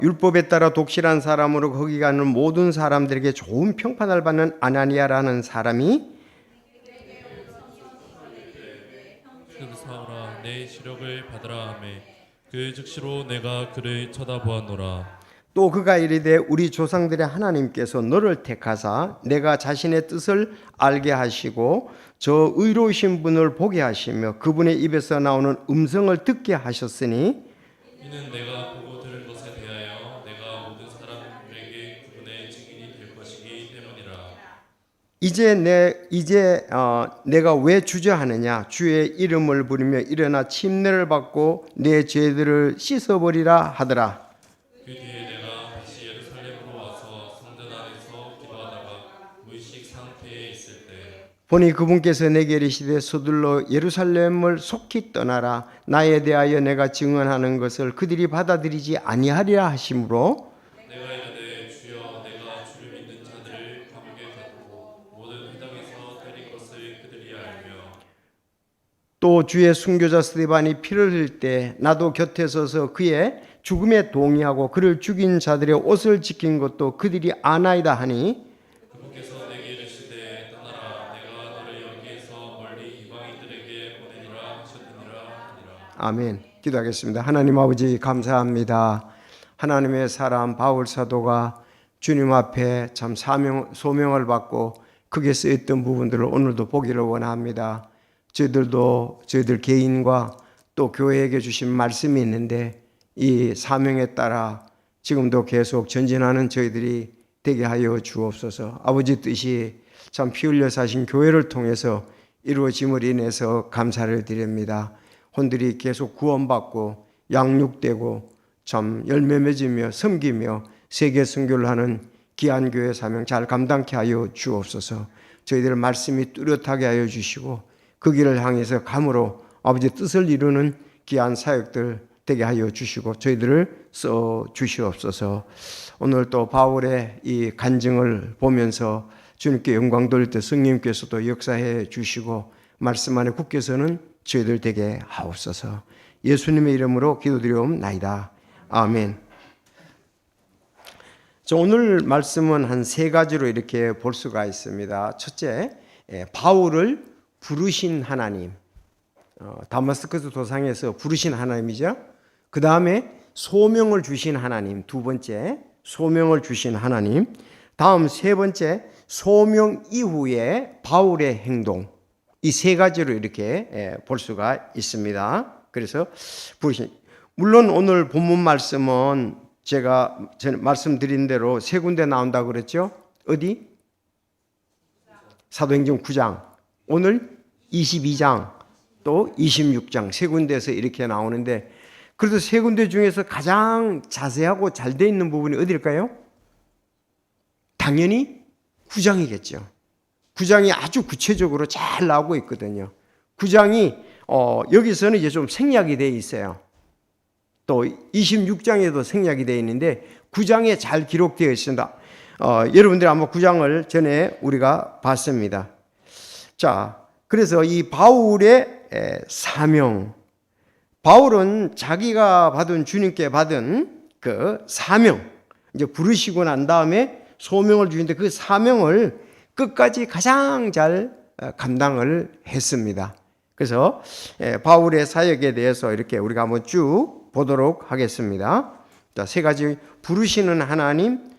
율법에 따라 독실한 사람으로 거기 가는 모든 사람들에게 좋은 평판을 받는 아나니아라는 사람이 사오라 내 시력을 받으라 하매 그 즉시로 내가 그를 쳐다보았노라. 또 그가 이르되 우리 조상들의 하나님께서 너를 택하사 내가 자신의 뜻을 알게 하시고 저 의로우신 분을 보게 하시며 그분의 입에서 나오는 음성을 듣게 하셨으니 이는 내가 보고 들은 것에 대하여 내가 모든 사람들에게 그분의 증인이 될 것이기 때문이라. 이제 내가 왜 주저하느냐 주의 이름을 부르며 일어나 침례를 받고 내 죄들을 씻어버리라 하더라. 그 뒤에 내가 다시 예루살렘으로 와서 성전 안에서 기도하다가 무의식 상태에 있을 때 보니 그분께서 내게 이르시되 서둘러 예루살렘을 속히 떠나라 나에 대하여 내가 증언하는 것을 그들이 받아들이지 아니하리라 하심으로 내가 이르되 주여 내가 주를 믿는 자들을 감옥에 가두고 모든 회당에서 때린 것을 그들이 알며 또 주의 순교자 스데반이 피를 흘릴 때 나도 곁에 서서 그의 죽음에 동의하고 그를 죽인 자들의 옷을 지킨 것도 그들이 아나이다 하니 그분께서 내게 이르시되 떠나라 내가 너를 여기에서 멀리 이방인들에게 보내리라 하셨느니라 하니라. 아멘. 기도하겠습니다. 하나님 아버지 감사합니다. 하나님의 사람 바울 사도가 주님 앞에 참 소명을 받고 크게 쓰였던 부분들을 오늘도 보기를 원합니다. 저희들 개인과 또 교회에게 주신 말씀이 있는데 이 사명에 따라 지금도 계속 전진하는 저희들이 되게 하여 주옵소서. 아버지 뜻이 참 피 흘려 사신 교회를 통해서 이루어짐을 인해서 감사를 드립니다. 혼들이 계속 구원받고 양육되고 참 열매 맺으며 섬기며 세계 선교를 하는 귀한 교회 사명 잘 감당케 하여 주옵소서. 저희들 말씀이 뚜렷하게 하여 주시고 그 길을 향해서 감으로 아버지 뜻을 이루는 귀한 사역들 되게 하여 주시고 저희들을 써 주시옵소서. 오늘 또 바울의 이 간증을 보면서 주님께 영광 돌릴 때 성령님께서도 역사해 주시고 말씀 안에 굳게서는 저희들 되게 하옵소서. 예수님의 이름으로 기도드리옵나이다. 아멘. 오늘 말씀은 한 세 가지로 이렇게 볼 수가 있습니다. 첫째, 바울을 부르신 하나님, 다마스커스 도상에서 부르신 하나님이죠. 그 다음에 소명을 주신 하나님, 두 번째 소명을 주신 하나님, 다음 세 번째 소명 이후에 바울의 행동, 이 세 가지로 이렇게 볼 수가 있습니다. 그래서 부르신, 물론 오늘 본문 말씀은 제가 말씀드린 대로 세 군데 나온다고 그랬죠. 어디? 사도행전 9장, 오늘 22장, 또 26장 세 군데에서 이렇게 나오는데 그래도 세 군데 중에서 가장 자세하고 잘 돼 있는 부분이 어디일까요? 당연히 9장이겠죠. 9장이 아주 구체적으로 잘 나오고 있거든요. 9장이 여기서는 이제 좀 생략이 되어 있어요. 또 26장에도 생략이 되어 있는데 9장에 잘 기록되어 있습니다. 여러분들이 아마 9장을 전에 우리가 봤습니다. 자, 그래서 이 바울의 사명, 바울은 자기가 받은 주님께 받은 그 사명, 이제 부르시고 난 다음에 소명을 주는데 그 사명을 끝까지 가장 잘 감당을 했습니다. 그래서 바울의 사역에 대해서 이렇게 우리가 한번 쭉 보도록 하겠습니다. 자, 세 가지 부르시는 하나님,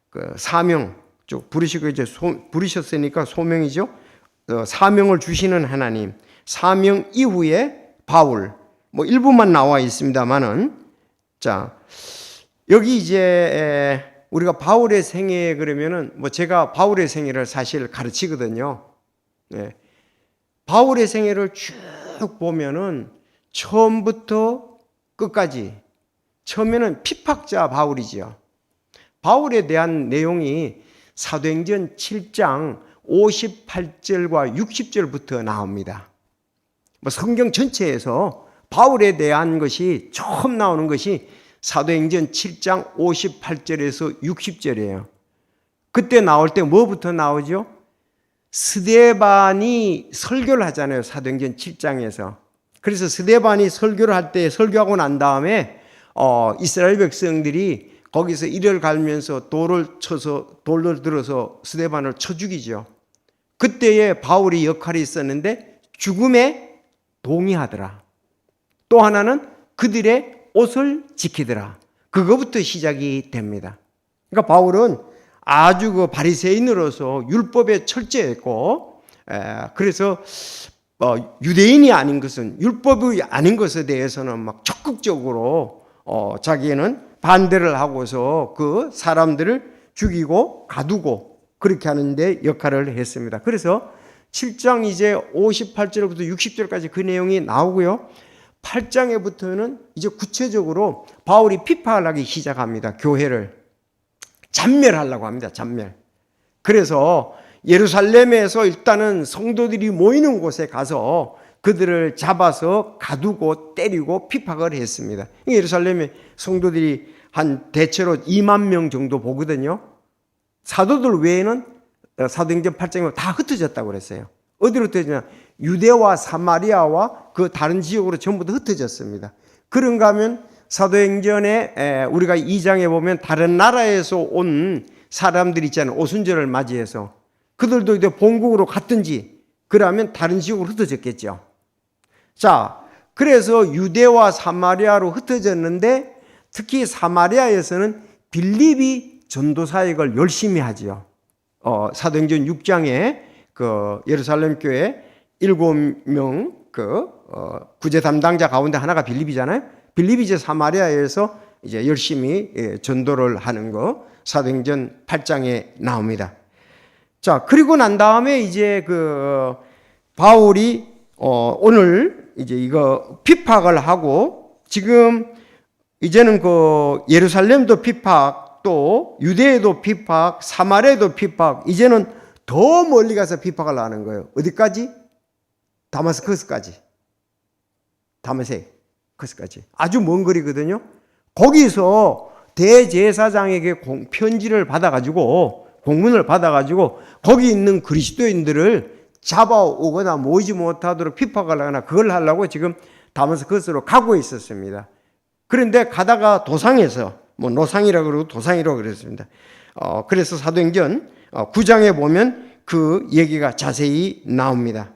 그 사명 쭉 부르시고 이제 부르셨으니까 소명이죠. 사명을 주시는 하나님, 사명 이후에 바울, 뭐 일부만 나와 있습니다만은, 자 여기 이제 우리가 바울의 생애 그러면은 뭐 제가 바울의 생애를 사실 가르치거든요. 네. 바울의 생애를 쭉 보면은 처음부터 끝까지 처음에는 피팍자 바울이지요. 바울에 대한 내용이 사도행전 7장 58절과 60절부터 나옵니다. 뭐 성경 전체에서 바울에 대한 것이 처음 나오는 것이 사도행전 7장 58절에서 60절이에요. 그때 나올 때 뭐부터 나오죠? 스데반이 설교를 하잖아요. 사도행전 7장에서. 그래서 스데반이 설교를 할 때 설교하고 난 다음에 이스라엘 백성들이 거기서 이를 갈면서 돌을 들어서 스데반을 쳐 죽이죠. 그때에 바울이 역할이 있었는데 죽음에 동의하더라. 또 하나는 그들의 옷을 지키더라. 그거부터 시작이 됩니다. 그러니까 바울은 아주 그 바리새인으로서 율법에 철저했고, 그래서 유대인이 아닌 것은, 율법이 아닌 것에 대해서는 막 적극적으로 자기는 반대를 하고서 그 사람들을 죽이고 가두고 그렇게 하는데 역할을 했습니다. 그래서 7장 이제 58절부터 60절까지 그 내용이 나오고요. 8장에부터는 이제 구체적으로 바울이 비판을 하기 시작합니다. 교회를 잔멸하려고 합니다. 잔멸. 그래서 예루살렘에서 일단은 성도들이 모이는 곳에 가서 그들을 잡아서 가두고 때리고 핍박을 했습니다. 예루살렘에 성도들이 한 대체로 2만 명 정도 보거든요. 사도들 외에는 사도행전 8장에 다 흩어졌다고 그랬어요. 어디로 흩어지냐? 유대와 사마리아와 그 다른 지역으로 전부 다 흩어졌습니다. 그런가 하면 사도행전에 우리가 2장에 보면 다른 나라에서 온 사람들 있잖아요. 오순절을 맞이해서 그들도 이제 본국으로 갔든지 그러면 다른 지역으로 흩어졌겠죠. 자, 그래서 유대와 사마리아로 흩어졌는데 특히 사마리아에서는 빌립이 전도 사역을 열심히 하지요. 사도행전 6장에 그 예루살렘 교회 7명 구제 담당자 가운데 하나가 빌립이잖아요. 빌립이 이제 사마리아에서 이제 열심히 전도를 하는 거 사도행전 8장에 나옵니다. 자, 그리고 난 다음에 이제 그 바울이 오늘 이제 이거 핍박을 하고 지금 이제는 그 예루살렘도 핍박, 또 유대에도 핍박, 사마리아에도 핍박, 이제는 더 멀리 가서 핍박을 하는 거예요. 어디까지? 다마스커스까지. 다마스커스까지. 아주 먼 거리거든요. 거기서 대제사장에게 편지를 받아가지고, 공문을 받아가지고, 거기 있는 그리스도인들을 잡아오거나 모이지 못하도록 핍박을 하거나 그걸 하려고 지금 다마스커스로 가고 있었습니다. 그런데 가다가 도상에서, 노상이라고 그러고 도상이라고 그랬습니다. 그래서 사도행전 9장에 보면 그 얘기가 자세히 나옵니다.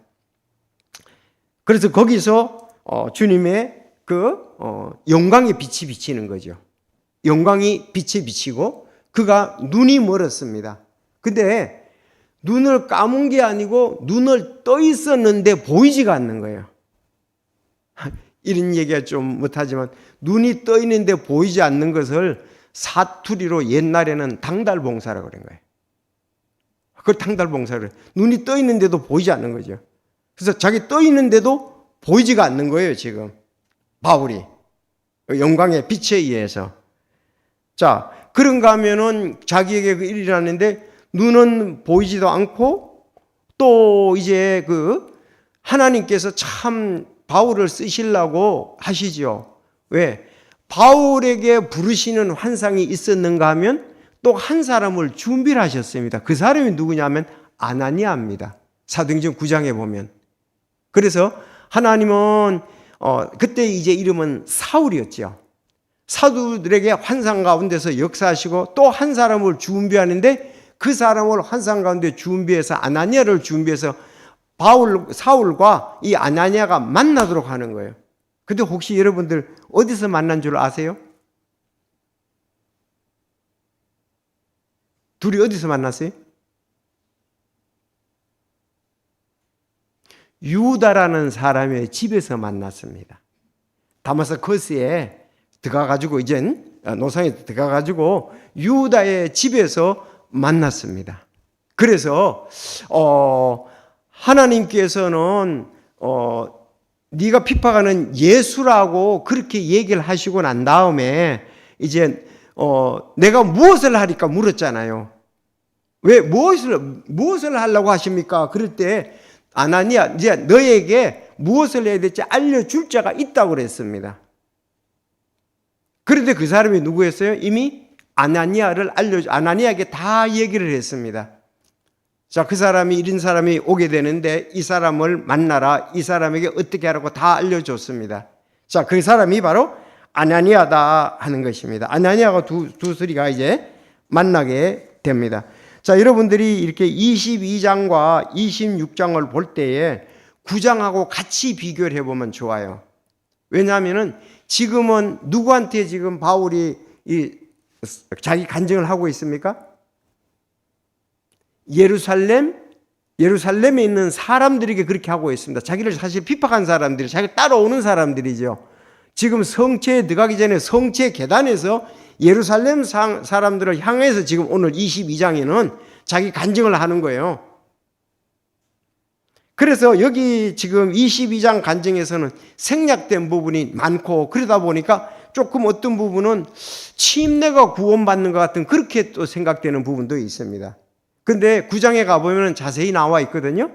그래서 거기서 주님의 그 영광의 빛이 비치는 거죠. 영광이 빛에 비치고 그가 눈이 멀었습니다. 근데 눈을 감은 게 아니고 눈을 떠 있었는데 보이지가 않는 거예요. 이런 얘기가 좀 못하지만 눈이 떠 있는데 보이지 않는 것을 사투리로 옛날에는 당달봉사라고 그런 거예요. 그걸 당달봉사를 해요. 눈이 떠 있는데도 보이지 않는 거죠. 그래서 자기 떠 있는데도 보이지가 않는 거예요, 지금. 바울이. 영광의 빛에 의해서. 자, 그런가 하면은 자기에게 그 일이 일어났는데 눈은 보이지도 않고 또 이제 그 하나님께서 참 바울을 쓰시려고 하시죠. 왜? 바울에게 부르시는 환상이 있었는가 하면 또 한 사람을 준비를 하셨습니다. 그 사람이 누구냐면 아나니아입니다. 사도행전 9장에 보면. 그래서 하나님은 그때 이제 이름은 사울이었죠. 사도들에게 환상 가운데서 역사하시고 또 한 사람을 준비하는데 그 사람을 환상 가운데 준비해서 아나니아를 준비해서 사울과 이 아나니아가 만나도록 하는 거예요. 근데 혹시 여러분들 어디서 만난 줄 아세요? 둘이 어디서 만났어요? 유다라는 사람의 집에서 만났습니다. 다마스커스에 들어가가지고 이젠 노상에 들어가가지고 유다의 집에서 만났습니다. 그래서 하나님께서는 네가 핍박하는 예수라고 그렇게 얘기를 하시고 난 다음에 이제 내가 무엇을 하리까 물었잖아요. 왜 무엇을 하려고 하십니까? 그럴 때 아나니아 이제 너에게 무엇을 해야 될지 알려줄 자가 있다고 그랬습니다. 그런데 그 사람이 누구였어요? 이미 아나니아에게 다 얘기를 했습니다. 자, 그 사람이 이런 사람이 오게 되는데 이 사람을 만나라. 이 사람에게 어떻게 하라고 다 알려줬습니다. 자, 그 사람이 바로 아나니아다 하는 것입니다. 아나니아가 두 소리가 이제 만나게 됩니다. 자, 여러분들이 이렇게 22장과 26장을 볼 때에 9장하고 같이 비교를 해보면 좋아요. 왜냐하면은 지금은 누구한테 지금 바울이 자기 간증을 하고 있습니까? 예루살렘에 있는 사람들에게 그렇게 하고 있습니다. 자기를 사실 핍박한 사람들이, 자기를 따라오는 사람들이죠. 지금 성체에 들어가기 전에 성체 계단에서 예루살렘 사람들을 향해서 지금 오늘 22장에는 자기 간증을 하는 거예요. 그래서 여기 지금 22장 간증에서는 생략된 부분이 많고, 그러다 보니까 조금 어떤 부분은 침례가 구원받는 것 같은 그렇게 또 생각되는 부분도 있습니다. 근데 9장에 가보면 자세히 나와 있거든요.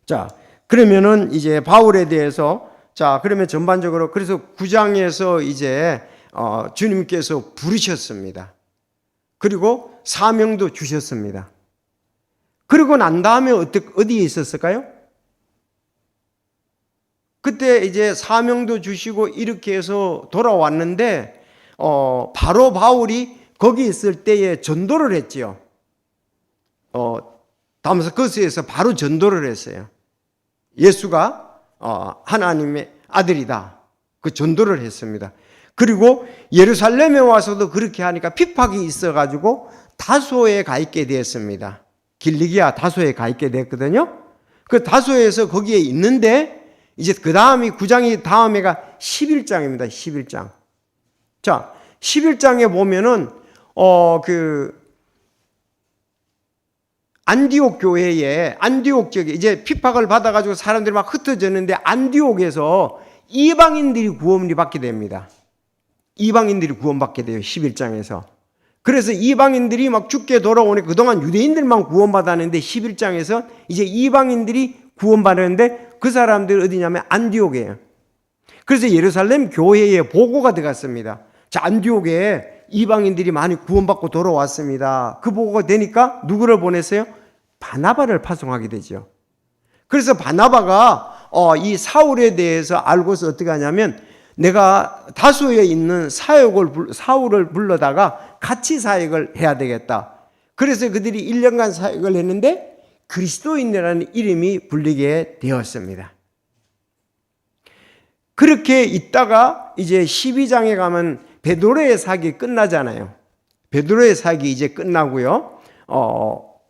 자, 그러면은 이제 바울에 대해서, 자, 그러면 전반적으로, 그래서 9장에서 이제 주님께서 부르셨습니다. 그리고 사명도 주셨습니다. 그리고 난 다음에 어디에 있었을까요? 그때 이제 사명도 주시고 이렇게 해서 돌아왔는데, 바로 바울이 거기 있을 때에 전도를 했지요. 다마스커스에서 바로 전도를 했어요. 예수가 하나님의 아들이다. 그 전도를 했습니다. 그리고 예루살렘에 와서도 그렇게 하니까 핍박이 있어가지고 다소에 가 있게 되었습니다. 길리기아 다소에 가 있게 됐거든요. 그 다소에서 거기에 있는데 이제 그 다음이 9장이 다음에가 11장입니다. 11장. 자, 11장에 보면은 안디옥 교회에, 안디옥 지역에 이제 핍박을 받아가지고 사람들이 막 흩어졌는데 안디옥에서 이방인들이 구원을 받게 됩니다. 이방인들이 구원받게 돼요. 11장에서. 그래서 이방인들이 막 죽게 돌아오니까 그동안 유대인들만 구원받았는데 11장에서 이제 이방인들이 구원받았는데 그 사람들 어디냐면 안디옥이에요. 그래서 예루살렘 교회에 보고가 들어갔습니다. 자, 안디옥에 이방인들이 많이 구원받고 돌아왔습니다. 그 보고가 되니까 누구를 보냈어요? 바나바를 파송하게 되죠. 그래서 바나바가 이 사울에 대해서 알고서 어떻게 하냐면 내가 다소에 있는 사울을 불러다가 같이 사역을 해야 되겠다. 그래서 그들이 1년간 사역을 했는데 그리스도인이라는 이름이 불리게 되었습니다. 그렇게 있다가 이제 12장에 가면 베드로의 사역이 끝나잖아요. 베드로의 사역이 이제 끝나고요.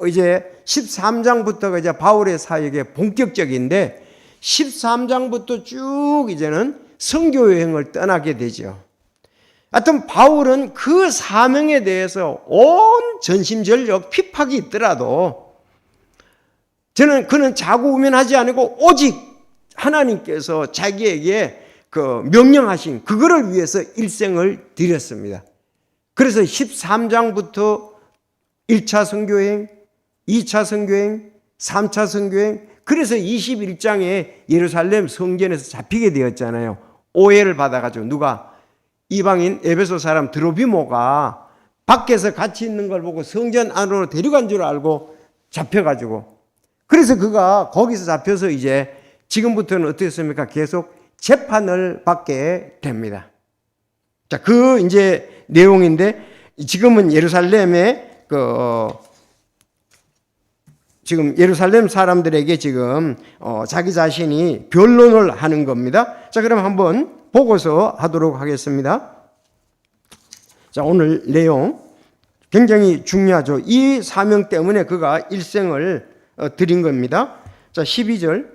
이제 13장부터가 이제 바울의 사역의 본격적인데 13장부터 쭉 이제는 선교 여행을 떠나게 되죠. 하여튼 바울은 그 사명에 대해서 온 전심전력 핍박이 있더라도 그는 자고우면하지 않고 오직 하나님께서 자기에게 그 명령하신 그거를 위해서 일생을 드렸습니다. 그래서 13장부터 1차 선교여행, 2차 선교여행, 3차 선교여행, 그래서 21장에 예루살렘 성전에서 잡히게 되었잖아요. 오해를 받아가지고 누가 이방인 에베소 사람 드로비모가 밖에서 같이 있는 걸 보고 성전 안으로 데려간 줄 알고 잡혀가지고 그래서 그가 거기서 잡혀서 이제 지금부터는 어떻게 했습니까? 계속 재판을 받게 됩니다. 자, 그 이제 내용인데 지금은 예루살렘에 지금 예루살렘 사람들에게 지금 자기 자신이 변론을 하는 겁니다. 자, 그럼 한번 보고서 하도록 하겠습니다. 자, 오늘 내용 굉장히 중요하죠. 이 사명 때문에 그가 일생을 드린 겁니다. 자, 12절.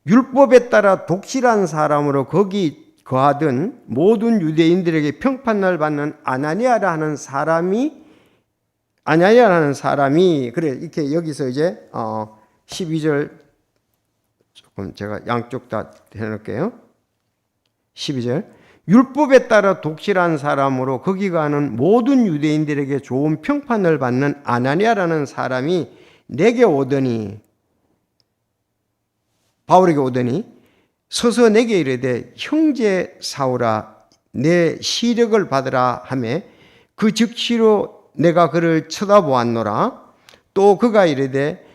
율법에 따라 독실한 사람으로 거기 거하던 모든 유대인들에게 평판을 받는 아나니아라는 사람이 그래 이렇게 여기서 이제 12절 조금 제가 양쪽 다 해놓을게요. 12절 율법에 따라 독실한 사람으로 거기 가는 모든 유대인들에게 좋은 평판을 받는 아나니아라는 사람이 내게 오더니 바울에게 오더니 서서 내게 이르되 형제 사울아 내 시력을 받으라 하며 그 즉시로 내가 그를 쳐다보았노라. 또 그가 이르되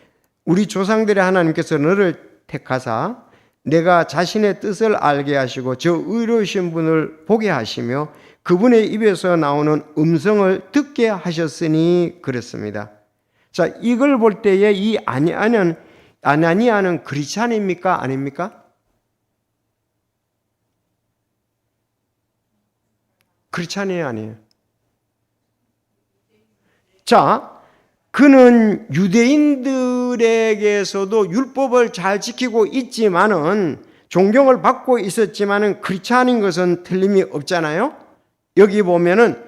우리 조상들의 하나님께서 너를 택하사 내가 자신의 뜻을 알게 하시고 저 의로우신 분을 보게 하시며 그분의 입에서 나오는 음성을 듣게 하셨으니 그랬습니다. 자, 이걸 볼 때에 이 아나니아는 크리스찬입니까? 아닙니까? 크리스찬이에요, 아니에요? 자, 그는 유대인들에게서도 율법을 잘 지키고 있지만은 존경을 받고 있었지만은 크리스찬인 것은 틀림이 없잖아요. 여기 보면은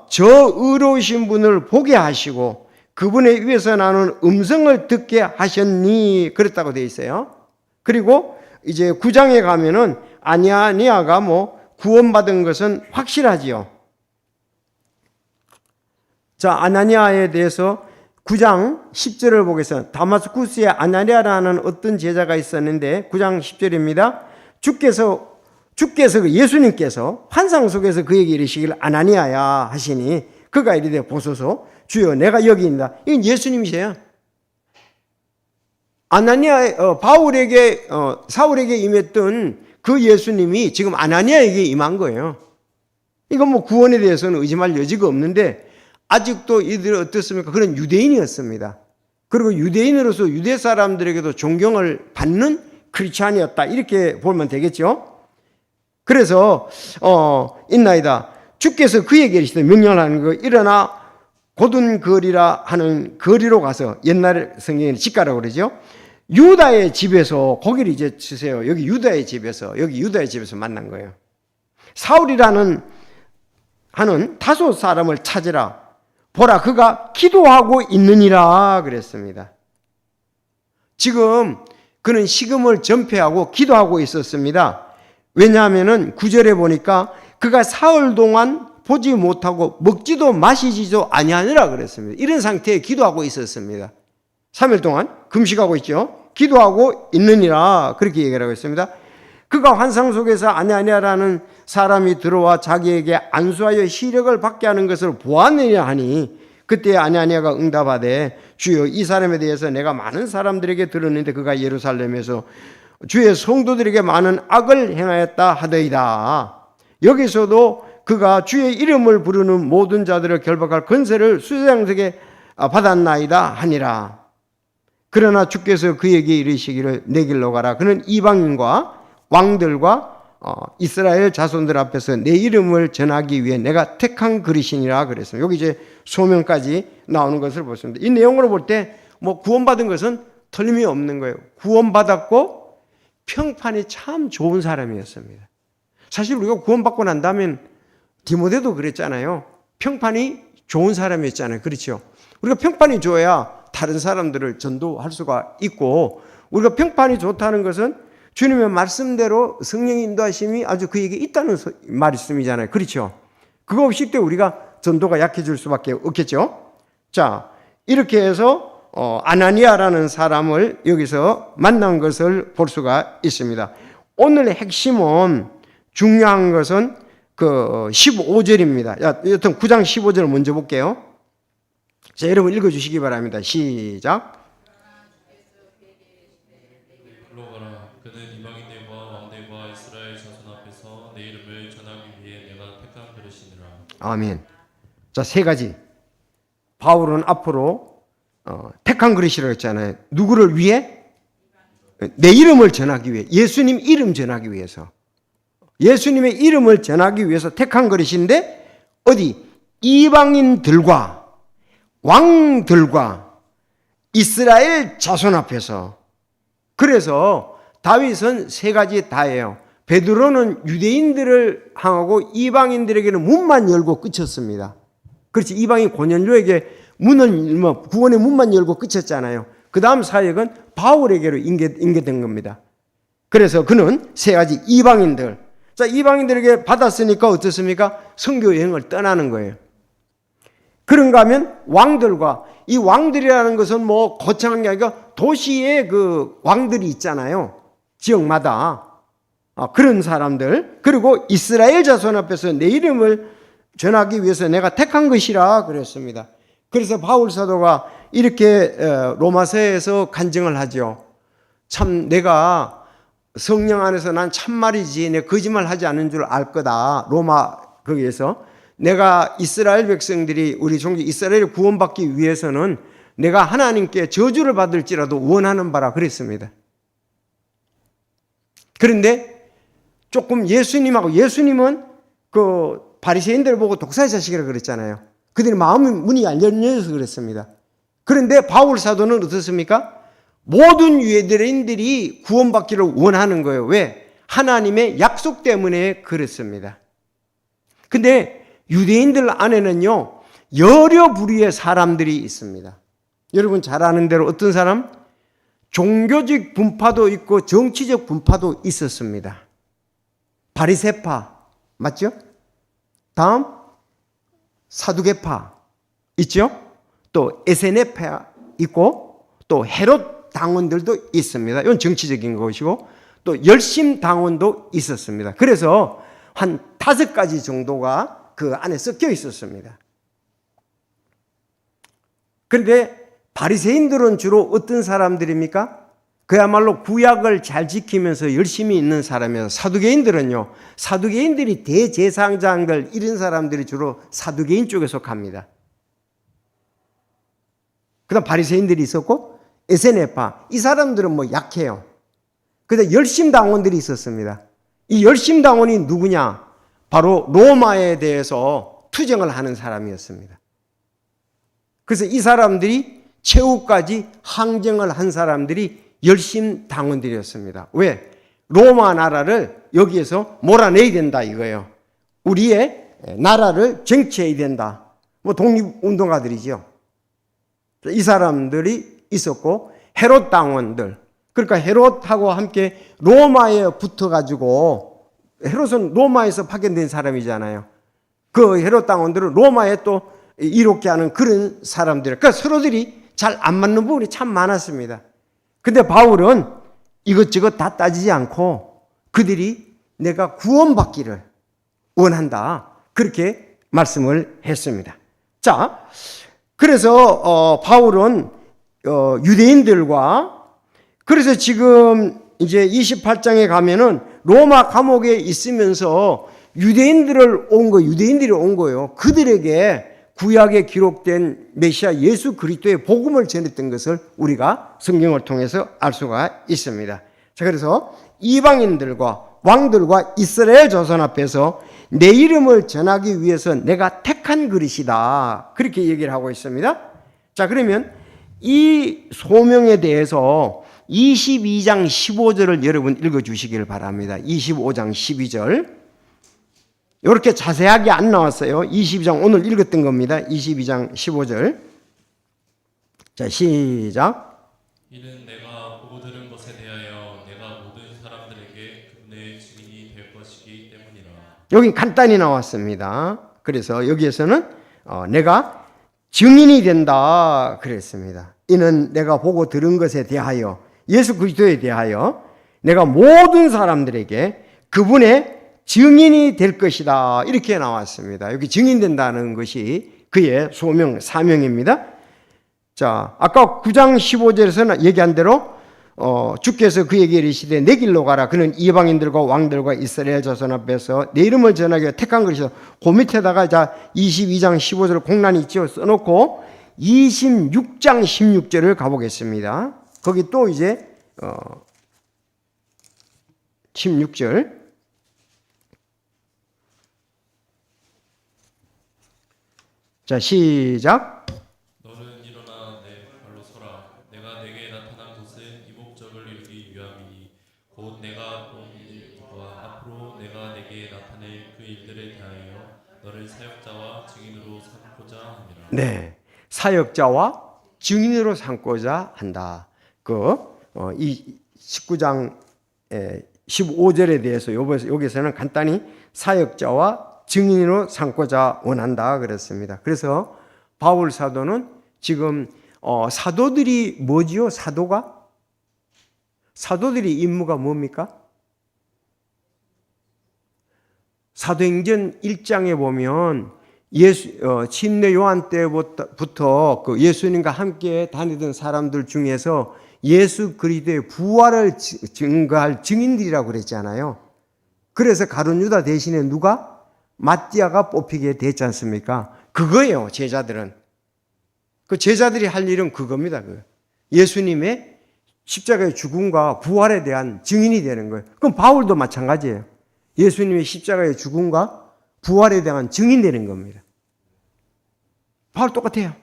저 의로우신 분을 보게 하시고 그분의 입에서 나는 음성을 듣게 하셨니 그랬다고 되어 있어요. 그리고 이제 9장에 가면은 아나니아가 구원받은 것은 확실하지요. 자, 아나니아에 대해서 9장 10절을 보겠습니다. 다마스쿠스에 아나니아라는 어떤 제자가 있었는데 9장 10절입니다. 주께서 예수님께서 환상 속에서 그에게 이르시기를 아나니아야 하시니 그가 이르되 보소서 주여 내가 여기 있다. 이건 예수님이세요. 사울에게 임했던 그 예수님이 지금 아나니아에게 임한 거예요. 이건 구원에 대해서는 의심할 여지가 없는데 아직도 이들이 어떻습니까? 그런 유대인이었습니다. 그리고 유대인으로서 유대 사람들에게도 존경을 받는 크리스찬이었다. 이렇게 보면 되겠죠. 그래서 있나이다. 주께서 그에게 이르시되 명령하는 거 일어나 곧은 거리라 하는 거리로 가서 옛날 성경에는 집가라고 그러죠. 유다의 집에서 거기를 이제 치세요. 여기 유다의 집에서 만난 거예요. 사울이라는 하는 다소 사람을 찾으라. 보라 그가 기도하고 있느니라 그랬습니다. 지금 그는 식음을 전폐하고 기도하고 있었습니다. 왜냐하면은 9절에 보니까 그가 사흘 동안 보지 못하고 먹지도 마시지도 아니하느라 그랬습니다. 이런 상태에 기도하고 있었습니다. 3일 동안 금식하고 있죠. 기도하고 있느니라 그렇게 얘기를 하고 있습니다. 그가 환상 속에서 아나니아라는 사람이 들어와 자기에게 안수하여 시력을 받게 하는 것을 보았느냐 하니 그때 아나니아가 응답하되 주여 이 사람에 대해서 내가 많은 사람들에게 들었는데 그가 예루살렘에서 주의 성도들에게 많은 악을 행하였다 하더이다. 여기서도 그가 주의 이름을 부르는 모든 자들을 결박할 권세를 수장에게 받았나이다 하니라. 그러나 주께서 그에게 이르시기를 내 길로 가라. 그는 이방인과 왕들과 이스라엘 자손들 앞에서 내 이름을 전하기 위해 내가 택한 그릇이니라 그랬습니다. 여기 이제 소명까지 나오는 것을 보십니다. 이 내용으로 볼 때 구원받은 것은 틀림이 없는 거예요. 구원받았고 평판이 참 좋은 사람이었습니다. 사실 우리가 구원받고 난 다음엔 디모데도 그랬잖아요. 평판이 좋은 사람이었잖아요. 그렇죠? 우리가 평판이 좋아야 다른 사람들을 전도할 수가 있고 우리가 평판이 좋다는 것은 주님의 말씀대로 성령의 인도하심이 아주 그에게 있다는 말씀이잖아요. 그렇죠? 그거 없이 때 우리가 전도가 약해질 수밖에 없겠죠. 자, 이렇게 해서 아나니아라는 사람을 여기서 만난 것을 볼 수가 있습니다. 오늘의 핵심은 중요한 것은 그 15절입니다. 여튼 9장 15절을 먼저 볼게요. 자, 여러분 읽어주시기 바랍니다. 시작. 불러가라. 그는 이방인들과 왕들과 이스라엘 자손 앞에서 내 이름을 전하기 위해 내가 택한 그릇이니라. 아멘. 자, 세 가지. 바울은 앞으로 택한 그릇이라고 했잖아요. 누구를 위해? 내 이름을 전하기 위해. 예수님 이름 전하기 위해서. 예수님의 이름을 전하기 위해서 택한 그릇인데 어디? 이방인들과 왕들과 이스라엘 자손 앞에서. 그래서 다윗은 세 가지 다예요. 베드로는 유대인들을 향하고 이방인들에게는 문만 열고 끝쳤습니다. 그렇지. 이방인 고넬료에게 구원의 문만 열고 끝쳤잖아요. 그 다음 사역은 바울에게로 인계된 겁니다. 그래서 그는 세 가지 이방인들. 자, 이방인들에게 받았으니까 어떻습니까? 선교 여행을 떠나는 거예요. 그런가 하면 왕들과, 이 왕들이라는 것은 거창한 게 아니라 도시에 그 왕들이 있잖아요. 지역마다. 그런 사람들. 그리고 이스라엘 자손 앞에서 내 이름을 전하기 위해서 내가 택한 것이라 그랬습니다. 그래서 바울 사도가 이렇게 로마서에서 간증을 하죠. 참 내가 성령 안에서 난 참말이지 내 거짓말 하지 않는 줄 알 거다. 로마 거기에서 내가 이스라엘 백성들이 우리 종교 이스라엘을 구원받기 위해서는 내가 하나님께 저주를 받을지라도 원하는 바라 그랬습니다. 그런데 조금 예수님은 그 바리새인들을 보고 독사의 자식이라고 그랬잖아요. 그들이 마음 문이 안 열려서 그랬습니다. 그런데 바울 사도는 어떻습니까? 모든 유대인들이 구원받기를 원하는 거예요. 왜? 하나님의 약속 때문에 그렇습니다. 근데 유대인들 안에는요, 여러 부류의 사람들이 있습니다. 여러분 잘 아는 대로 어떤 사람? 종교적 분파도 있고 정치적 분파도 있었습니다. 바리새파 맞죠? 다음 사두개파 있죠? 또 에세네파 있고 또 헤롯 당원들도 있습니다. 이건 정치적인 것이고 또 열심 당원도 있었습니다. 그래서 한 5가지 정도가 그 안에 섞여 있었습니다. 그런데 바리새인들은 주로 어떤 사람들입니까? 그야말로 구약을 잘 지키면서 열심히 있는 사람이에요. 사두개인들은요, 사두개인들이 대제사장들 이런 사람들이 주로 사두개인 쪽에 속합니다. 그 다음 바리새인들이 있었고 에세네파, 이 사람들은 뭐 약해요. 그런데 열심당원들이 있었습니다. 이 열심당원이 누구냐? 바로 로마에 대해서 투쟁을 하는 사람이었습니다. 그래서 이 사람들이 최후까지 항쟁을 한 사람들이 열심당원들이었습니다. 왜? 로마 나라를 여기에서 몰아내야 된다 이거예요. 우리의 나라를 쟁취해야 된다. 뭐 독립운동가들이죠. 이 사람들이 있었고 헤롯 당원들, 그러니까 헤롯하고 함께 로마에 붙어가지고, 헤롯은 로마에서 파견된 사람이잖아요. 그 헤롯 당원들은 로마에 또 이롭게 하는 그런 사람들, 그러니까 서로들이 잘 안 맞는 부분이 참 많았습니다. 근데 바울은 이것저것 다 따지지 않고 그들이 내가 구원받기를 원한다, 그렇게 말씀을 했습니다. 자, 그래서 바울은 유대인들과, 그래서 지금 이제 28장에 가면은 로마 감옥에 있으면서 유대인들이 온 거예요. 그들에게 구약에 기록된 메시아 예수 그리스도의 복음을 전했던 것을 우리가 성경을 통해서 알 수가 있습니다. 자, 그래서 이방인들과 왕들과 이스라엘 조선 앞에서 내 이름을 전하기 위해서 내가 택한 그릇이다, 그렇게 얘기를 하고 있습니다. 자, 그러면 이 소명에 대해서 22장 15절을 여러분 읽어주시길 바랍니다. 25장 12절. 이렇게 자세하게 안 나왔어요. 22장 오늘 읽었던 겁니다. 22장 15절. 자, 시작. 이는 내가 보고 들은 것에 대하여 내가 모든 사람들에게 그분의 증인이 될 것이기 때문이라. 여기 간단히 나왔습니다. 그래서 여기에서는 내가 증인이 된다 그랬습니다. 이는 내가 보고 들은 것에 대하여, 예수 그리스도에 대하여 내가 모든 사람들에게 그분의 증인이 될 것이다, 이렇게 나왔습니다. 여기 증인된다는 것이 그의 소명, 사명입니다. 자, 아까 9장 15절에서는 얘기한 대로 주께서 그에게 이르시되 내 길로 가라. 그는 이방인들과 왕들과 이스라엘 자손 앞에서 내 이름을 전하기 위해 택한 것이다. 그 밑에다가 자 22장 15절 공란이 있죠. 써놓고 26장 16절을 가보겠습니다. 거기 또 이제 16절. 자, 시작. 너는 일어나 내 발로 서라. 내가 내게 나타난 곳은 이 목적을 이루기 위함이니 곧 내가 본 일과 앞으로 내가 내게 나타낼 그 일들에 대하여 너를 사역자와 증인으로 삼고자 함이라. 네, 사역자와 증인으로 삼고자 한다. 이 19장 15절에 대해서 여기서는 간단히 사역자와 증인으로 삼고자 원한다 그랬습니다. 그래서 바울 사도는 지금 사도들이 뭐지요? 사도들이 임무가 뭡니까? 사도행전 1장에 보면 침례 요한 때부터 그 예수님과 함께 다니던 사람들 중에서 예수 그리스도의 부활을 증거할 증인들이라고 그랬잖아요. 그래서 가룟 유다 대신에 누가? 마띠아가 뽑히게 됐지 않습니까? 그거예요, 제자들은. 그 제자들이 할 일은 그겁니다. 예수님의 십자가의 죽음과 부활에 대한 증인이 되는 거예요. 그럼 바울도 마찬가지예요. 예수님의 십자가의 죽음과 부활에 대한 증인 되는 겁니다. 바울 똑같아요.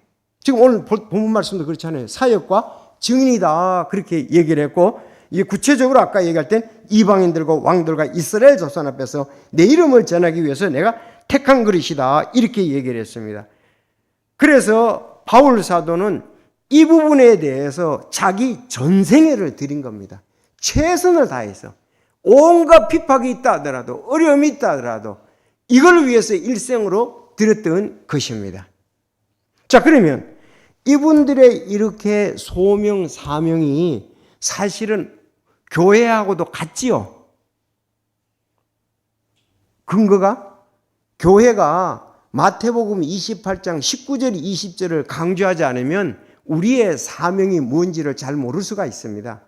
지금 오늘 본문 말씀도 그렇잖아요. 사역과 증인이다 그렇게 얘기를 했고, 이게 구체적으로 아까 얘기할 땐 이방인들과 왕들과 이스라엘 조선 앞에서 내 이름을 전하기 위해서 내가 택한 그릇이다 이렇게 얘기를 했습니다. 그래서 바울 사도는 이 부분에 대해서 자기 전생애를 드린 겁니다. 최선을 다해서 온갖 핍박이 있다 하더라도 어려움이 있다 하더라도 이걸 위해서 일생으로 드렸던 것입니다. 자, 그러면 이분들의 이렇게 소명 사명이 사실은 교회하고도 같지요. 근거가 교회가 마태복음 28장 19절 20절을 강조하지 않으면 우리의 사명이 뭔지를 잘 모를 수가 있습니다.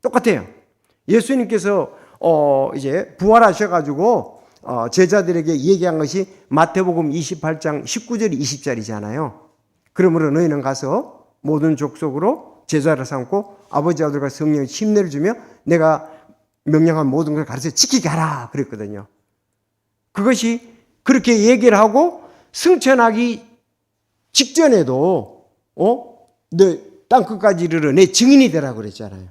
똑같아요. 예수님께서 이제 부활하셔가지고 제자들에게 얘기한 것이 마태복음 28장 19절 20절이잖아요. 그러므로 너희는 가서 모든 족속으로 제자를 삼고 아버지 아들과 성령의 침례를 주며 내가 명령한 모든 걸 가르쳐 지키게 하라 그랬거든요. 그것이 그렇게 얘기를 하고 승천하기 직전에도 너 땅끝까지 이르러 내 증인이 되라 그랬잖아요.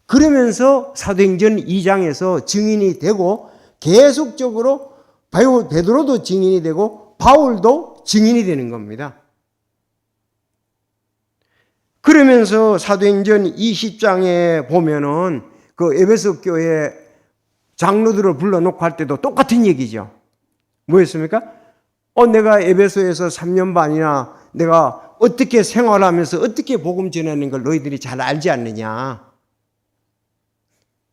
그러면서 사도행전 2장에서 증인이 되고 계속적으로 베드로도 증인이 되고 바울도 증인이 되는 겁니다. 그러면서 사도행전 20장에 보면은 그 에베소 교회 장로들을 불러놓고 할 때도 똑같은 얘기죠. 뭐였습니까? 내가 에베소에서 3년 반이나 내가 어떻게 생활하면서 어떻게 복음 전하는 걸 너희들이 잘 알지 않느냐.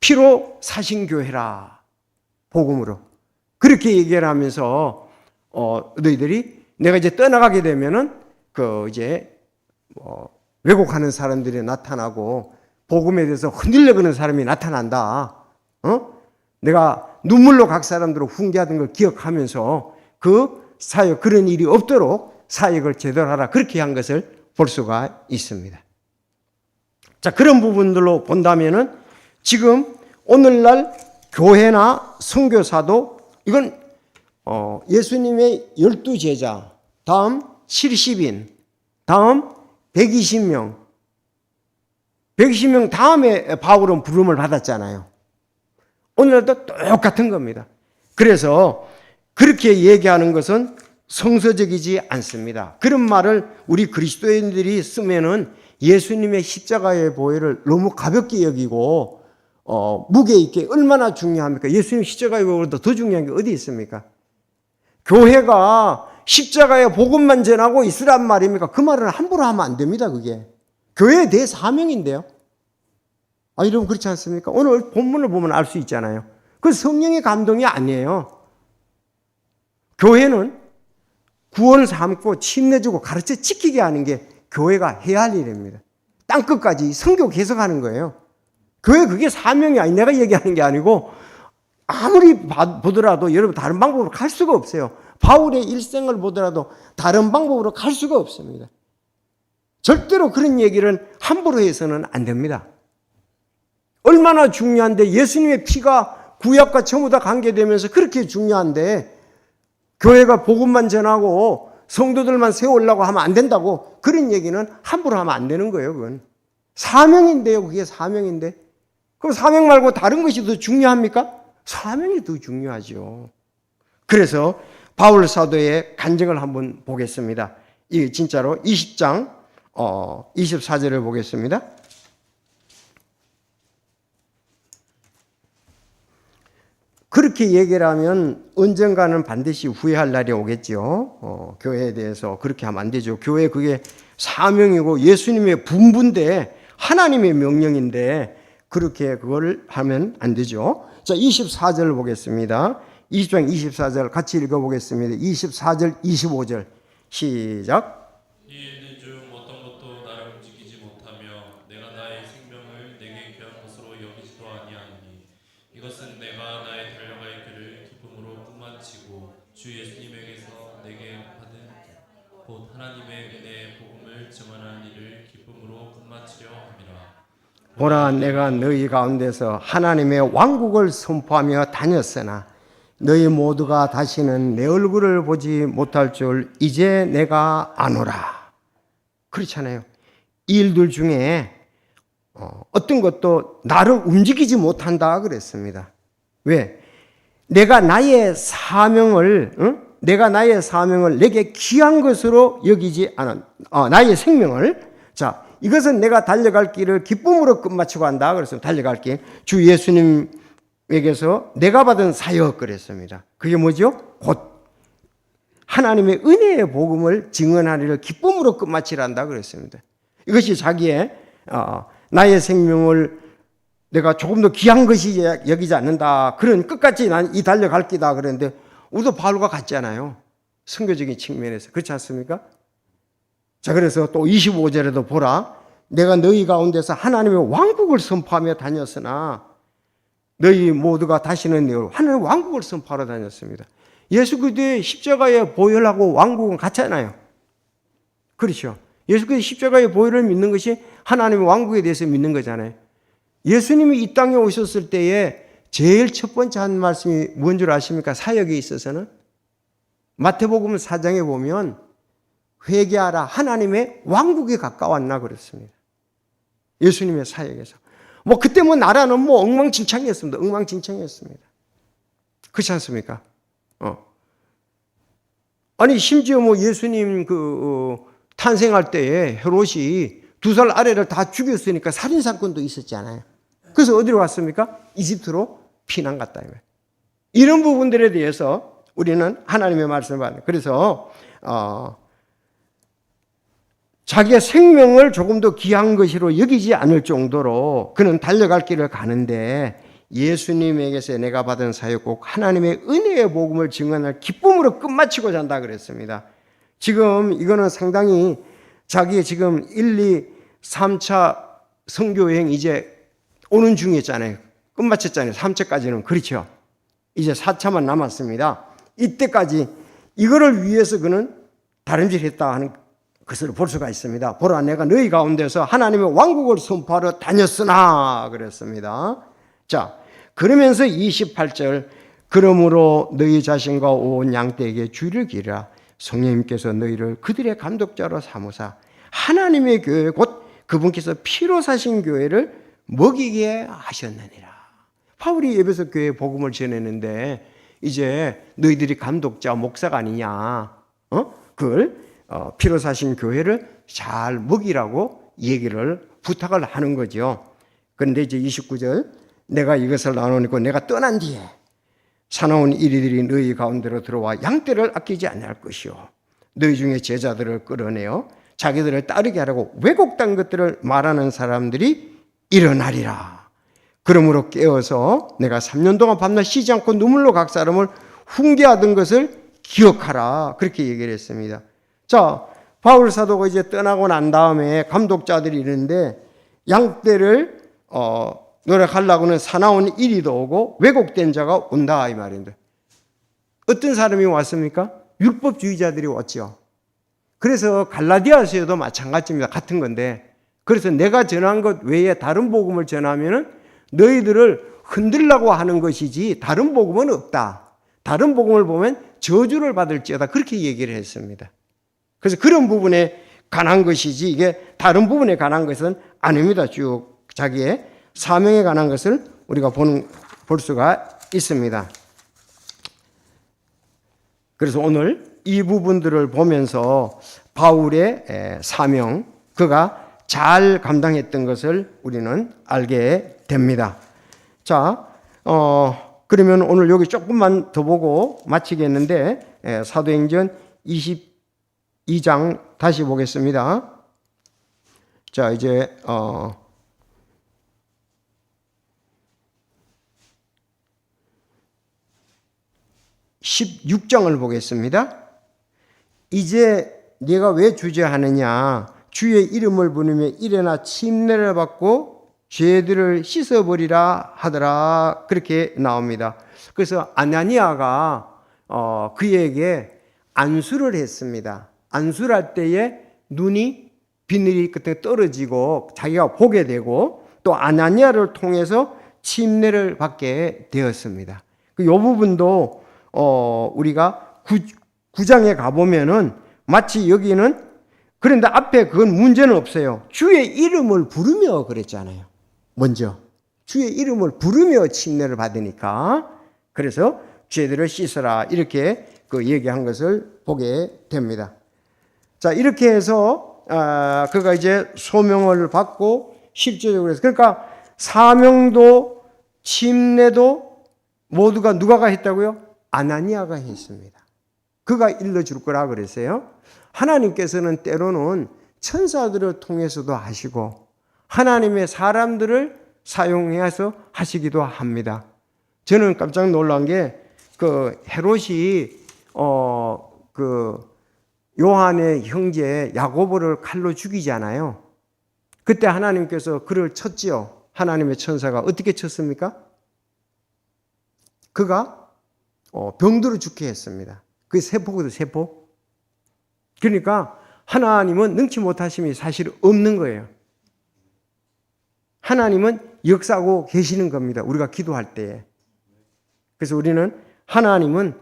피로 사신 교회라. 복음으로. 그렇게 얘기를 하면서 너희들이 내가 이제 떠나가게 되면은 이제 왜곡하는 사람들이 나타나고 복음에 대해서 흔들려가는 사람이 나타난다. 내가 눈물로 각 사람들을 훈계하던 걸 기억하면서 그 사역 그런 일이 없도록 사역을 제대로 하라 그렇게 한 것을 볼 수가 있습니다. 자, 그런 부분들로 본다면은 지금 오늘날 교회나 선교사도 이건 예수님의 12제자, 다음 70인, 다음 120명, 120명 다음에 바울은 부름을 받았잖아요. 오늘도 똑같은 겁니다. 그래서 그렇게 얘기하는 것은 성서적이지 않습니다. 그런 말을 우리 그리스도인들이 쓰면은 예수님의 십자가의 보혈을 너무 가볍게 여기고 무게 있게 얼마나 중요합니까? 예수님 십자가의 보혈보다 더 중요한 게 어디 있습니까? 교회가 십자가의 복음만 전하고 있으란 말입니까? 그 말은 함부로 하면 안 됩니다. 그게 교회의 대사명인데요. 여러분 그렇지 않습니까? 오늘 본문을 보면 알 수 있잖아요. 그 성령의 감동이 아니에요. 교회는 구원 삼고 침례주고 가르쳐 지키게 하는 게 교회가 해야 할 일입니다. 땅끝까지 선교 계속하는 거예요. 교회 그게 사명이 아니 내가 얘기하는 게 아니고 아무리 보더라도 여러분 다른 방법으로 갈 수가 없어요. 바울의 일생을 보더라도 다른 방법으로 갈 수가 없습니다. 절대로 그런 얘기를 함부로 해서는 안 됩니다. 얼마나 중요한데 예수님의 피가 구약과 전부 다 관계되면서 그렇게 중요한데 교회가 복음만 전하고 성도들만 세우려고 하면 안 된다고 그런 얘기는 함부로 하면 안 되는 거예요. 그건 사명인데요. 그게 사명인데 그럼 사명 말고 다른 것이 더 중요합니까? 사명이 더 중요하죠. 그래서 바울 사도의 간증을 한번 보겠습니다. 이 진짜로 20장 24절을 보겠습니다. 그렇게 얘기를 하면 언젠가는 반드시 후회할 날이 오겠죠. 교회에 대해서 그렇게 하면 안 되죠. 교회 그게 사명이고 예수님의 분부인데 하나님의 명령인데 그렇게 그걸 하면 안 되죠. 자, 24절을 보겠습니다. 20장 24절 같이 읽어보겠습니다. 24절 25절 시작. 이 일들 중 어떤 것도 나를 움직이지 못하며 내가 나의 내게 받은 곧 하나님의 은혜의 복음을 증언하는 일을 기쁨으로 끝마치려 함이라. 보라, 내가 너희 가운데서 하나님의 왕국을 선포하며 다녔으나 너희 모두가 다시는 내 얼굴을 보지 못할 줄 이제 내가 아노라. 그렇잖아요. 이 일들 중에 어떤 것도 나를 움직이지 못한다 그랬습니다. 왜? 내가 나의 사명을 내게 귀한 것으로 여기지 않은 나의 생명을, 자, 이것은 내가 달려갈 길을 기쁨으로 끝마치고 한다 그랬습니다. 달려갈 길, 주 예수님에게서 내가 받은 사역 그랬습니다. 그게 뭐죠? 곧 하나님의 은혜의 복음을 증언하리를 기쁨으로 끝마치란다 그랬습니다. 이것이 자기의 나의 생명을 내가 조금 더 귀한 것이 여기지 않는다. 그런 끝까지 난 이 달려갈 기다 그랬는데, 우리도 바울과 같잖아요. 선교적인 측면에서. 그렇지 않습니까? 자, 그래서 또 25절에도 보라, 내가 너희 가운데서 하나님의 왕국을 선포하며 다녔으나 너희 모두가 다시는 하나님의 왕국을 선포하러 다녔습니다. 예수 그리스도의 십자가의 보혈하고 왕국은 같잖아요. 그렇죠? 예수 그리스도의 십자가의 보혈을 믿는 것이 하나님의 왕국에 대해서 믿는 거잖아요. 예수님이 이 땅에 오셨을 때에 제일 첫 번째 한 말씀이 뭔 줄 아십니까? 사역에 있어서는 마태복음 4장에 보면 회개하라, 하나님의 왕국이 가까웠나 그랬습니다. 예수님의 사역에서. 그때 나라는 엉망진창이었습니다. 엉망진창이었습니다. 그렇지 않습니까? 아니, 심지어 예수님 탄생할 때에 헤롯이 2살 아래를 다 죽였으니까 살인사건도 있었잖아요. 그래서 어디로 갔습니까? 이집트로 피난 갔다. 이런 부분들에 대해서 우리는 하나님의 말씀을 받는. 그래서 자기의 생명을 조금 더 귀한 것으로 여기지 않을 정도로 그는 달려갈 길을 가는데, 예수님에게서 내가 받은 사역 꼭 하나님의 은혜의 복음을 증언할 기쁨으로 끝마치고자 한다 그랬습니다. 지금 이거는 상당히 자기의 지금 1, 2, 3차 선교여행 이제 오는 중이었잖아요. 끝마쳤잖아요. 3차까지는. 그렇죠. 이제 4차만 남았습니다. 이때까지 이거를 위해서 그는 다름질 했다 하는 것을 볼 수가 있습니다. 보라, 내가 너희 가운데서 하나님의 왕국을 선포하러 다녔으나 그랬습니다. 자, 그러면서 28절, 그러므로 너희 자신과 온 양떼에게 주의를 기르라. 성령님께서 너희를 그들의 감독자로 삼으사 하나님의 교회 곧 그분께서 피로 사신 교회를 먹이게 하셨느니라. 바울이 에베소 교회에 복음을 전했는데 이제 너희들이 감독자, 목사가 아니냐, 그걸 피로 사신 교회를 잘 먹이라고 얘기를 부탁을 하는 거죠. 그런데 이제 29절, 내가 이것을 나누니까 내가 떠난 뒤에 사나운 이리들이 너희 가운데로 들어와 양떼를 아끼지 아니할 것이요, 너희 중에 제자들을 끌어내어 자기들을 따르게 하라고 왜곡된 것들을 말하는 사람들이 일어나리라. 그러므로 깨어서 내가 3년 동안 밤낮 쉬지 않고 눈물로 각 사람을 훈계하던 것을 기억하라. 그렇게 얘기를 했습니다. 자, 바울 사도가 이제 떠나고 난 다음에 감독자들이 있는데 양떼를 노력하려고는 사나운 이리도 오고 왜곡된 자가 온다 이 말인데, 어떤 사람이 왔습니까? 율법주의자들이 왔죠. 그래서 갈라디아서에도 마찬가지입니다. 같은 건데, 그래서 내가 전한 것 외에 다른 복음을 전하면은 너희들을 흔들려고 하는 것이지 다른 복음은 없다. 다른 복음을 보면 저주를 받을지어다. 그렇게 얘기를 했습니다. 그래서 그런 부분에 관한 것이지 이게 다른 부분에 관한 것은 아닙니다. 쭉 자기의 사명에 관한 것을 우리가 볼 수가 있습니다. 그래서 오늘 이 부분들을 보면서 바울의 사명, 그가 잘 감당했던 것을 우리는 알게 됩니다. 자, 그러면 오늘 여기 조금만 더 보고 마치겠는데, 사도행전 22장 다시 보겠습니다. 자, 이제 16장을 보겠습니다. 이제 네가 왜 주저하느냐, 주의 이름을 부르며 일어나 침례를 받고 죄들을 씻어버리라 하더라. 그렇게 나옵니다. 그래서 아나니아가 그에게 안수를 했습니다. 안수를 할 때에 눈이 비늘이 끝에 떨어지고 자기가 보게 되고 또 아나니아를 통해서 침례를 받게 되었습니다. 이 부분도 우리가 9장에 가보면은 마치 여기는 그런데 앞에 그건 문제는 없어요. 주의 이름을 부르며 그랬잖아요. 먼저 주의 이름을 부르며 침례를 받으니까 그래서 죄들을 씻어라 이렇게 그 얘기한 것을 보게 됩니다. 자 이렇게 해서 그가 이제 소명을 받고 실제적으로 해서 그러니까 사명도 침례도 모두가 누가가 했다고요? 아나니아가 했습니다. 그가 일러줄 거라 그랬어요. 하나님께서는 때로는 천사들을 통해서도 하시고 하나님의 사람들을 사용해서 하시기도 합니다. 저는 깜짝 놀란 게 그 헤롯이 그 요한의 형제 야고보를 칼로 죽이잖아요. 그때 하나님께서 그를 쳤지요. 하나님의 천사가 어떻게 쳤습니까? 그가 병들어 죽게 했습니다. 그게 세포거든, 세포. 그러니까 하나님은 능치 못하심이 사실 없는 거예요. 하나님은 역사하고 계시는 겁니다. 우리가 기도할 때에. 그래서 우리는 하나님은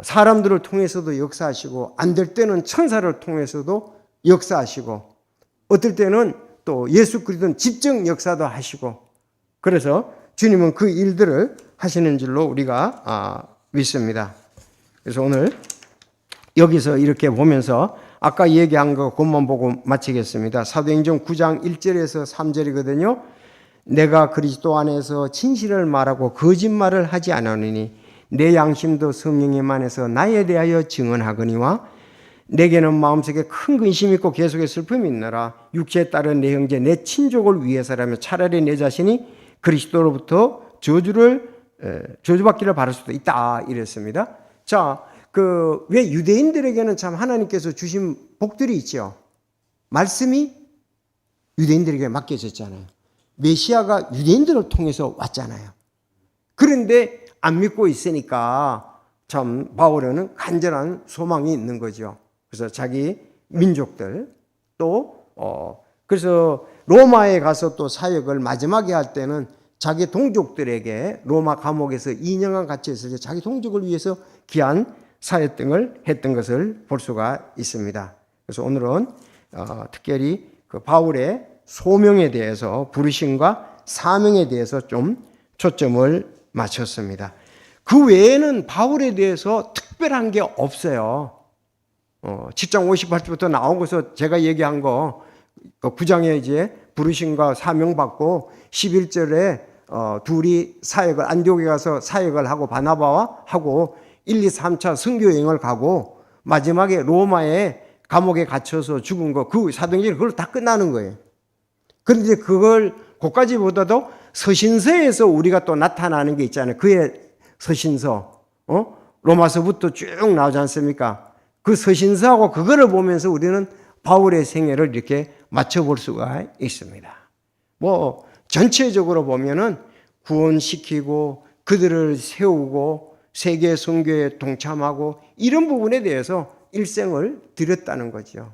사람들을 통해서도 역사하시고 안 될 때는 천사를 통해서도 역사하시고 어떨 때는 또 예수 그리스도는 직접 역사도 하시고 그래서 주님은 그 일들을 하시는 줄로 우리가 믿습니다. 그래서 오늘 여기서 이렇게 보면서 아까 얘기한 거 그것만 보고 마치겠습니다. 사도행전 9장 1절에서 3절이거든요. 내가 그리스도 안에서 진실을 말하고 거짓말을 하지 않으니 내 양심도 성령님 안에서 나에 대하여 증언하거니와 내게는 마음속에 큰 근심이 있고 계속의 슬픔이 있노라. 육체에 따른 내 형제 내 친족을 위해서라면 차라리 내 자신이 그리스도로부터 저주받기를 바랄 수도 있다 이랬습니다. 자, 왜 유대인들에게는 참 하나님께서 주신 복들이 있죠. 말씀이 유대인들에게 맡겨졌잖아요. 메시아가 유대인들을 통해서 왔잖아요. 그런데 안 믿고 있으니까 참 바울은 간절한 소망이 있는 거죠. 그래서 자기 민족들 또 그래서 로마에 가서 또 사역을 마지막에 할 때는 자기 동족들에게 로마 감옥에서 2년간 같이 있을 때 자기 동족을 위해서 귀한 사역 등을 했던 것을 볼 수가 있습니다. 그래서 오늘은 특별히 그 바울의 소명에 대해서 부르심과 사명에 대해서 좀 초점을 맞췄습니다. 그 외에는 바울에 대해서 특별한 게 없어요. 7장 58절부터 나온 것에서 제가 얘기한 거 9장에 이제 부르심과 사명받고 11절에 둘이 사역을 안디옥에 가서 사역을 하고 바나바와 하고 1, 2, 3차 선교 여행을 가고 마지막에 로마의 감옥에 갇혀서 죽은 거 그 사도행전이 그걸 다 끝나는 거예요. 그런데 그걸 그까지보다도 서신서에서 우리가 또 나타나는 게 있잖아요. 그의 서신서 로마서부터 쭉 나오지 않습니까? 그 서신서하고 그거를 보면서 우리는 바울의 생애를 이렇게 맞춰볼 수가 있습니다. 뭐 전체적으로 보면은 구원시키고 그들을 세우고 세계 선교에 동참하고 이런 부분에 대해서 일생을 들였다는 거죠.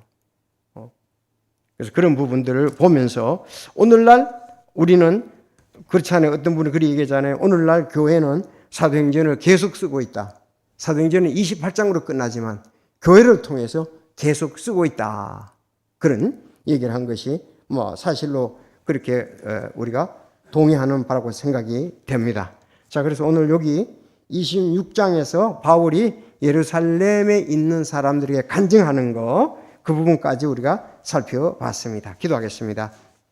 그래서 그런 부분들을 보면서 오늘날 우리는 그렇지 않아요. 어떤 분이 그렇게 얘기하잖아요. 오늘날 교회는 사도행전을 계속 쓰고 있다. 사도행전은 28장으로 끝나지만 교회를 통해서 계속 쓰고 있다. 그런 얘기를 한 것이 뭐 사실로 그렇게 우리가 동의하는 바라고 생각이 됩니다. 자, 그래서 오늘 여기 26장에서 바울이 예루살렘에 있는 사람들에게 간증하는 거 그 부분까지 우리가 살펴봤습니다. 기도하겠습니다.